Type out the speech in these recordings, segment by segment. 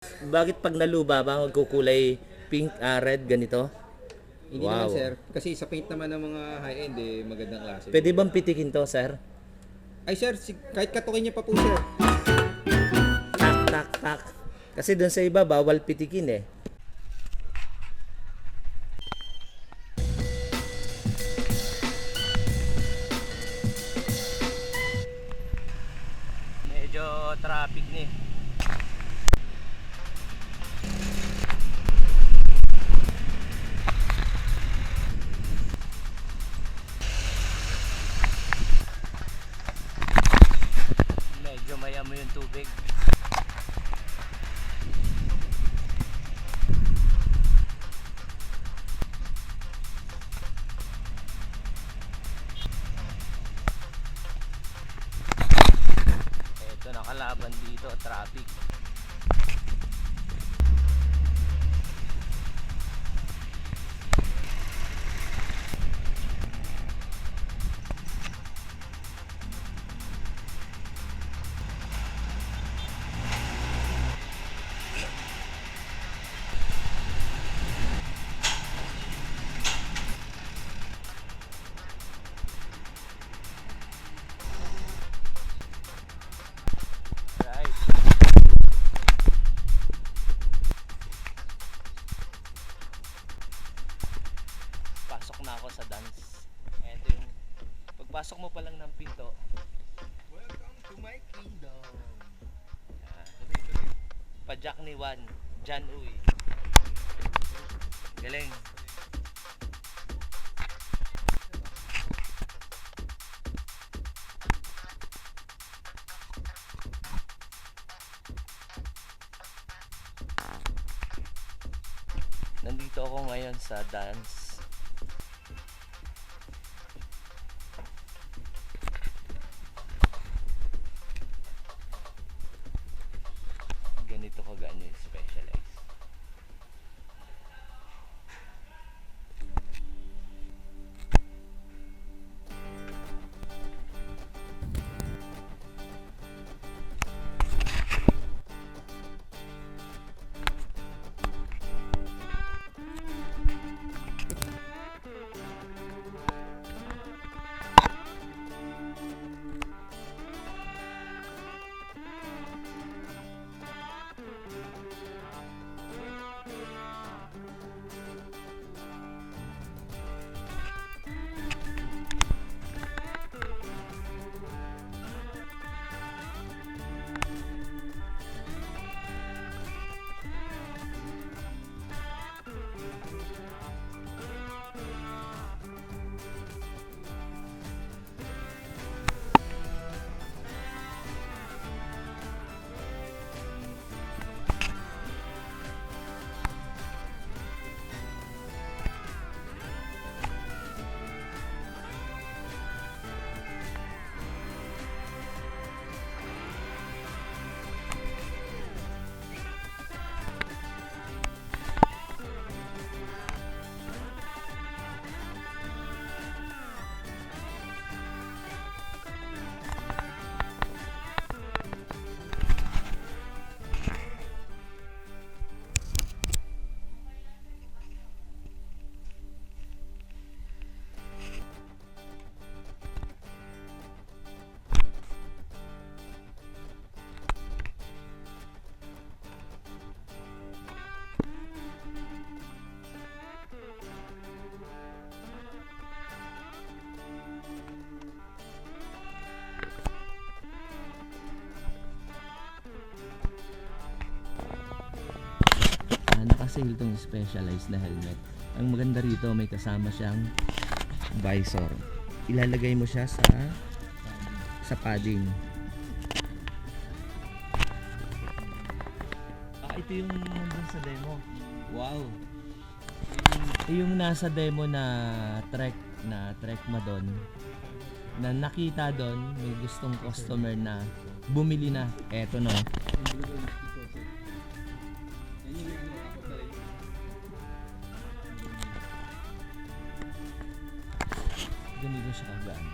Bakit pag naluba ba magkukulay pink, red, ganito? Hindi Wow. naman sir, kasi sa paint naman ng mga high-end magandang klase. Pwede bang pitikin to, sir? Ay sir, kahit katukin niya pa po sir. Tak, tak, tak. Kasi doon sa iba, bawal pitikin eh. Medyo traffic ni. Medyo mayamo yung tubig. Ito nakalaban dito, traffic. Right. Pasok na ako sa dance. Ito yung pagpasok mo pa lang ng pinto. Welcome to my kingdom. Pajak ni Juan, Jan Uy. Galing. Nandito ako ngayon sa dance. Ganito ko gaano yung specialize. Naka-sale tong specialized na helmet. Ang maganda rito, may kasama siyang visor. Ilalagay mo siya sa padding. Ito yung nandun sa demo. Wow. Yung nasa demo na trek mo doon, na nakita doon, may gustong customer na bumili na. Eto no. Ganito siya kagaan.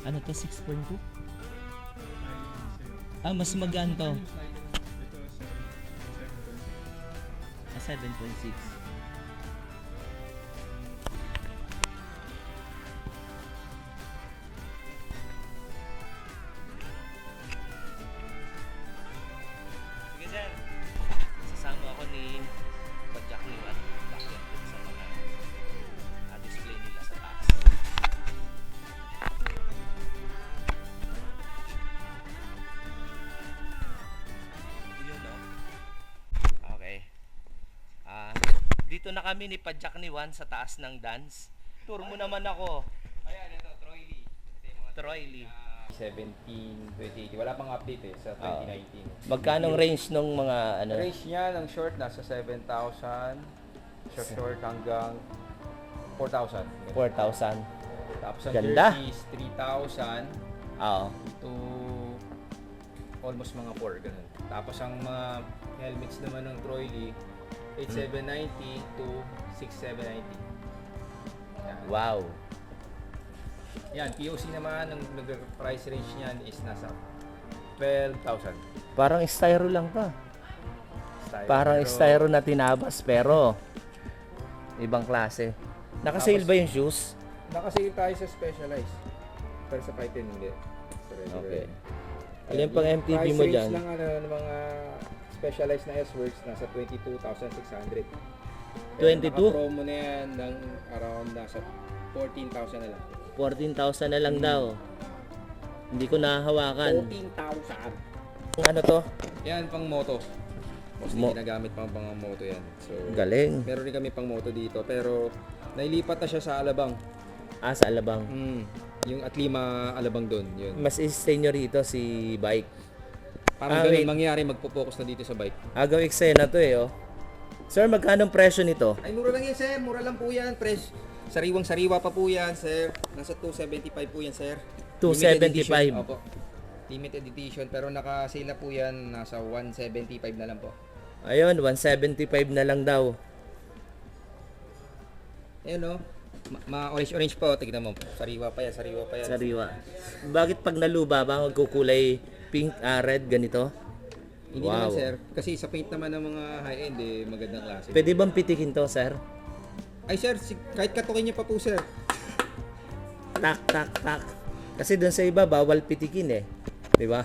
Ano to, 6.2? Mas magaan to. 7.6. Sige sir. Sasama ako ni Pajak ni Matt Bakit sa mga display nila sa taas. Yun, no? Okay. Dito na kami ni Pajak ni Juan sa taas ng dance. Tour mo naman ako. Ayan, ito, Troy Lee. Ito yung mga Troy Lee. 17, 20, wala pang update sa 2019. Magkanong range nung mga ano? Range niya ng short nasa 7,000, short hanggang 4,000. 4,000. Tapos ang Ganda. jerseys 3,000 Oo. to almost mga 4 ganun. Tapos ang mga helmets naman ng Troy Lee 8,790 to 6,790. Yan. Wow. Yan, POC naman, ang price range niyan is nasa 12,000. Parang styro lang to. Style. Parang Pero styro na tinabas pero ibang klase. Naka-sale Tapos- ba yung shoes? Nakasale tayo sa Specialized. Pero sa Python hindi. Sa regular. Okay. Alin pang Yung MTB price mo range dyan? lang ng mga Specialized na S-Works nasa 22,600. 22? Naka-promo na yan ng around nasa 14,000 na lang. 14,000 na lang daw. Hindi ko nahahawakan. 14,000. Ano to? Yan, pang moto. Mostly Mo- ginagamit pang moto yan. So, Galing. meron din kami pang moto dito. Pero, nailipat na siya sa Alabang. Sa Alabang. Yung at lima Alabang doon. Yun. Mas i-stay nyo rito si bike. Parang Ah, ganun wait. mangyari, magpo-focus na dito sa bike. Agaw eksena to eh, oh. Sir, magkano presyo nito? Ay, mura lang yan, sir. Mura lang po yan. Sariwang-sariwa pa po yan, sir. Nasa 275 po yan, sir. 275. Limited edition. Opo. Limited edition. Pero naka-sale na po yan. Nasa 175 na lang po. Ayun, 175 na lang daw. Ayun, no? Orange po. Tignan mo. Sariwa pa yan. Sariwa pa yan. Sariwa. Bakit pag naluba ba magkukulay pink, red, ganito? Hindi naman, sir. Kasi sa paint naman ng mga high-end, magandang klase. Pwede bang pitikin to, sir? Ay, sir. Kahit katukin niya pa po, sir. Tak, tak, tak. Kasi doon sa iba, bawal pitikin eh. Di ba?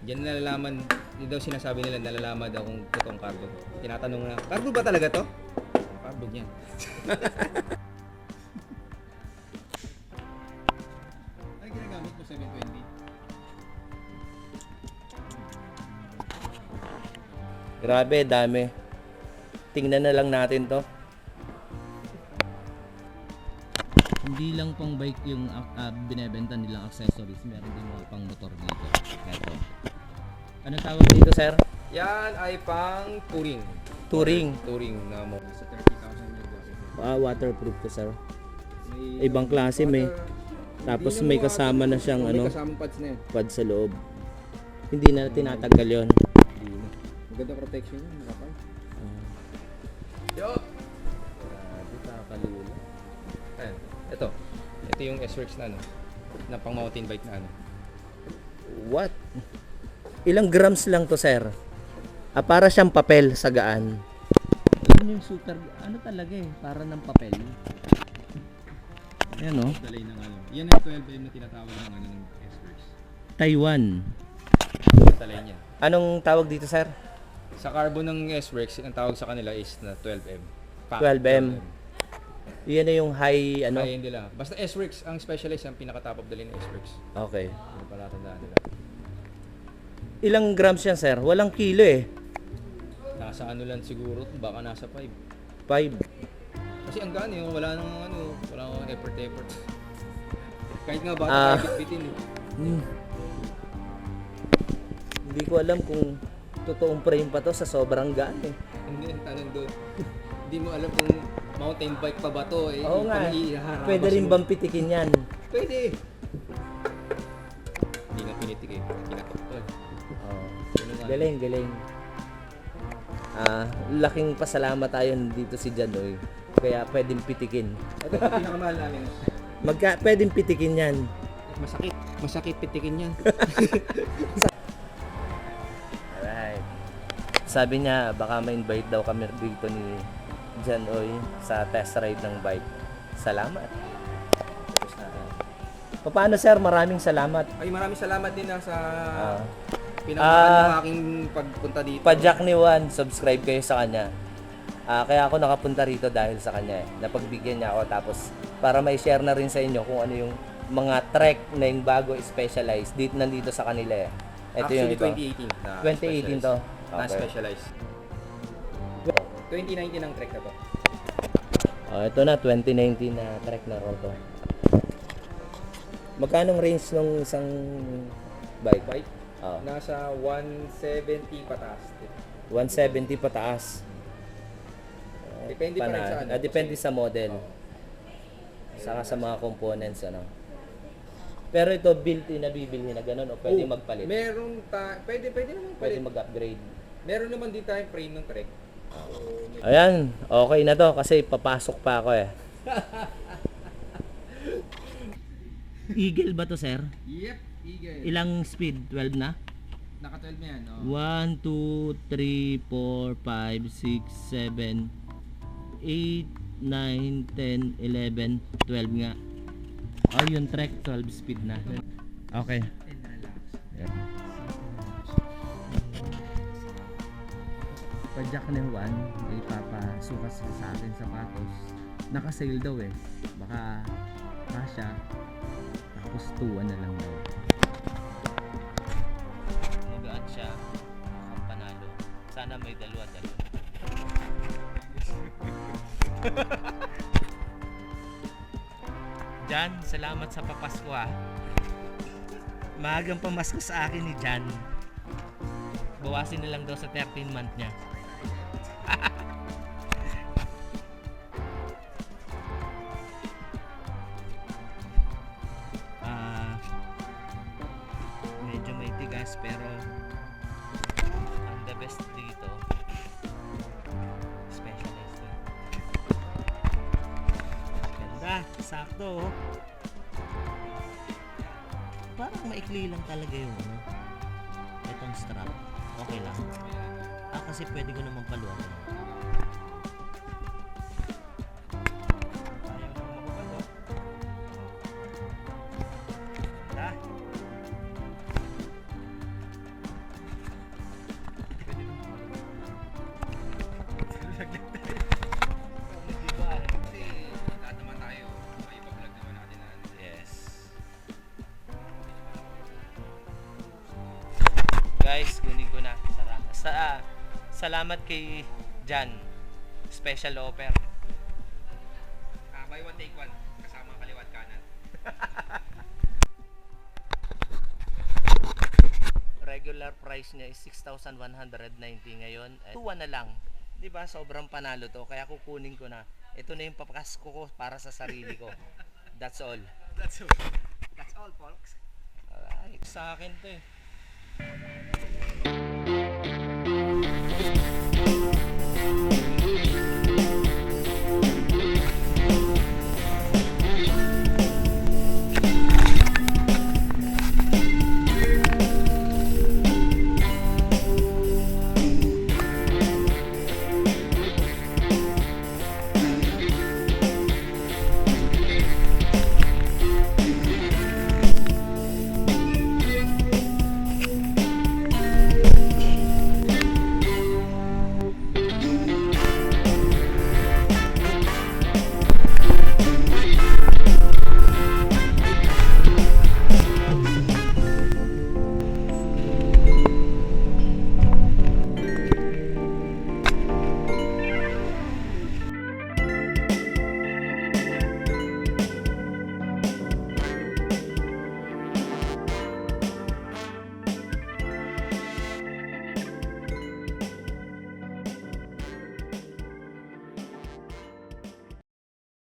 Diyan nalalaman, yun daw sinasabi nila, nalalaman daw kung totoong carbon. Tinatanong na, carbon ba talaga to? Carbon yan. Ay, ginagamit mo 720. Grabe, dami. Tingnan na lang natin to. Hindi lang pang bike yung binebenta nilang accessories, meron din mga pang motor dito. Ito. Anong tawag dito, sir? Yan ay pang touring. Touring. Touring na mo. Sa 30,000 yun. Waterproof to, sir. May Ibang klase, may. Tapos Hindi na may mo kasama na siyang may ano, kasamang pads na yan. pad sa loob. Hindi na tinatanggal yon. Hindi na. Maganda protection yun. Kapal. Yo! Grabe, kakalula. Ayan. Ito. Ito yung S-Works na ano. Na pang mountain bike na ano. What? Ilang grams lang to, sir? Para siyang papel sa gaan. Yun yung super, ano talaga eh, para ng papel. Ayan o. Dalay ng ano. Yan ang 12M na tinatawag ng ano ng S-Works. Taiwan. Dalay niya. Anong tawag dito, sir? Sa carbon ng S-Works, ang tawag sa kanila is na 12M. 12M. Yan na yung high, ano? Kaya hindi lang. Basta S-Works, ang specialist, ang pinaka-top of the line ng S-Works. Okay. Hindi pala tandaan nila. Ilang grams yan, sir? Walang kilo eh. Nasa ano lang siguro, baka nasa 5. 5. Kasi ang gaan wala nang ano, wala nang effort. Kahit nga bata Ah. tayo bitbitin eh. Hindi ko alam kung totoong frame pa to sa sobrang gaan eh. Hindi, ang tanong doon. Hindi mo alam kung mountain bike pa ba to eh. Oo nga. Iharabas Pwede rin mo. bang pitikin yan? Pwede. Hindi nga pinitik eh. Kinakapag. Galing, galing. Laking pasalamat tayo dito si Janoy. Kaya pwedeng pitikin. Ito yung pinakamahal namin. Pwedeng pitikin yan. Masakit. Masakit pitikin yan. Sabi niya baka ma-invite daw kami dito ni Jan Oy sa test ride ng bike. Salamat. Tapos na. Paano sir? Maraming salamat. Ay, maraming salamat din sa Ah. pinamakan ng aking pagpunta dito. Pa Jack ni Juan, subscribe kayo sa kanya. Kaya ako nakapunta rito dahil sa kanya. Napagbigyan niya ako tapos para may share na rin sa inyo kung ano yung mga trek na yung bago specialized nandito sa kanila eh. Ito yung Actually, ito. 2018 na 2018 to. na-specialized. 2019 ang trek na to. Ito na 2019 na trek na roto. Magkano ang range ng isang bike? Bike, Oh, nasa 170 pataas. 170 pataas. Depende pa rin sa ano. Depende kasi- sa model. Oo. Saka sa mga components ano. Pero ito built-in na bibilhin na ganun o pwede Oh, magpalit? pwede naman Pwede palit. mag-upgrade. Meron naman din tayong frame ng trek. Ayan, okay na to kasi papasok pa ako eh. Eagle ba to, sir? Yep, Eagle. Ilang speed? 12 na? Naka 12 na yan, no? 1, 2, 3, 4, 5, 6, 7, 8, 9, 10, 11, 12 nga. Oh, yung trek 12 speed na. Okay. Yeah. Pa-jack ni Juan, may papasukas sa akin sapatos. Naka-sale daw eh. Baka kasya. Tapos 2 na lang daw. Magaan siya. Mukhang panalo. Sana may dalawa-dalawa. Jan, salamat sa papasko ha. Maagang pamasko sa akin ni Jan. Bawasin na lang daw sa 13 month niya. Medyo may tigas pero ang the best dito specialized to. Ganda, sakto oh. Parang maikli lang talaga yung ano, itong strap. Okay lang. Kasi pwede ko naman paluan. Ayaw naman makapalo. Ganda. Pwede naman makapalo. Diba? Kasi lahat naman tayo, may pa-vlog naman natin na Yes. Guys, kunin ko na. Salamat kay Jan. Special offer. buy one take one, kasama kaliwat kanan. Regular price niya is 6,190 ngayon. 2 na lang. 'Di ba? Sobrang panalo to. Kaya kukunin ko na. Ito na yung papasko ko para sa sarili ko. That's all. That's all, folks. Alright. Sa akin to eh.